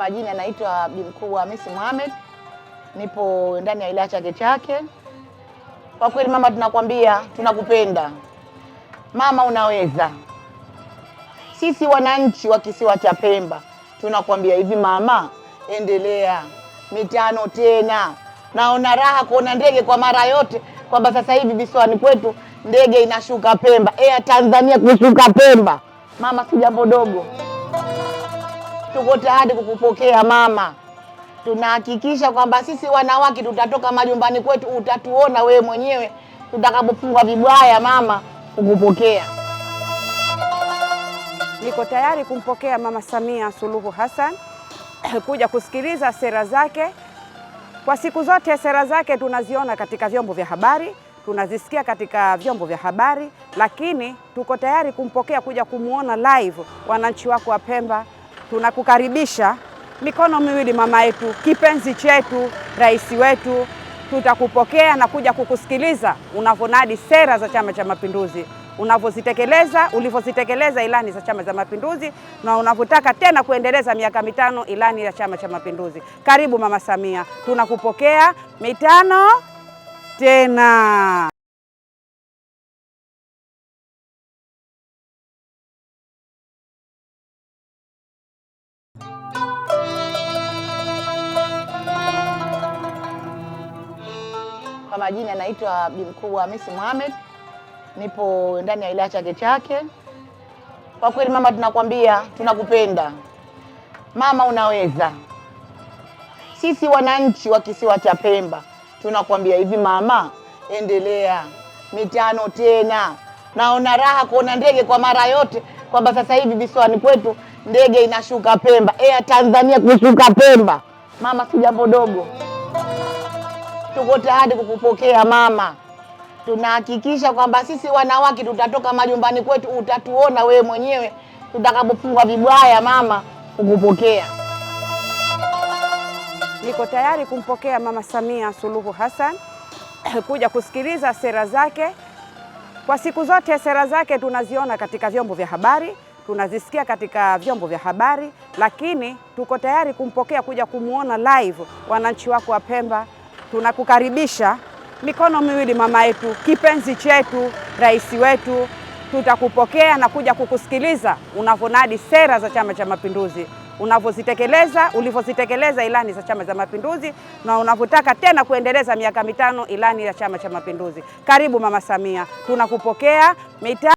Kwa majina naitwa Bi Mkuu Hamisi Mohamed, nipo ndani ya wilaya Chake Chake. Kwa kweli mama, tunakwambia tunakupenda mama, unaweza. Sisi wananchi wa kisiwa cha Pemba tunakwambia hivi mama, endelea mitano tena. Naona raha kuona ndege kwa mara yote kwamba sasa hivi visiwani kwetu ndege inashuka Pemba, Air Tanzania kushuka Pemba. Mama si jambo dogo, tuko tayari kukupokea mama. Tunahakikisha kwamba sisi wanawake tutatoka majumbani kwetu, utatuona wewe mwenyewe tutakapofungwa vibwaya mama kukupokea. Niko tayari kumpokea Mama Samia Suluhu Hassan kuja kusikiliza sera zake. Kwa siku zote sera zake tunaziona katika vyombo vya habari, tunazisikia katika vyombo vya habari, lakini tuko tayari kumpokea kuja kumuona live. Wananchi wako wa Pemba tunakukaribisha mikono miwili mama yetu, kipenzi chetu, rais wetu. Tutakupokea na kuja kukusikiliza unavyonadi sera za Chama cha Mapinduzi, ulivyozitekeleza ilani za Chama cha Mapinduzi na unavyotaka tena kuendeleza miaka mitano ilani ya Chama cha Mapinduzi. Karibu Mama Samia, tunakupokea mitano tena. Kwa majina naitwa Bi Mkuu Hamisi Mohamed, nipo ndani ya wilaya Chake Chake. Kwa kweli mama, tunakwambia tunakupenda mama, unaweza. Sisi wananchi wa kisiwa cha Pemba tunakwambia hivi mama, endelea mitano tena. Naona raha kuona ndege kwa mara yote kwamba sasa hivi visiwani kwetu ndege inashuka Pemba, Air Tanzania kushuka Pemba. Mama si jambo dogo, tuko tayari kukupokea mama. Tunahakikisha kwamba sisi wanawake tutatoka majumbani kwetu, utatuona wewe mwenyewe tutakapofungwa vibwaya mama kukupokea. Niko tayari kumpokea Mama Samia Suluhu Hassan kuja kusikiliza sera zake. Kwa siku zote sera zake tunaziona katika vyombo vya habari, tunazisikia katika vyombo vya habari, lakini tuko tayari kumpokea kuja kumuona live. Wananchi wako wa Pemba tunakukaribisha mikono miwili mama yetu, kipenzi chetu, rais wetu. Tutakupokea na kuja kukusikiliza unavyonadi sera za Chama cha Mapinduzi, ulivyozitekeleza ilani za Chama cha Mapinduzi na unavyotaka tena kuendeleza miaka mitano ilani ya Chama cha Mapinduzi. Karibu Mama Samia, tunakupokea mitano.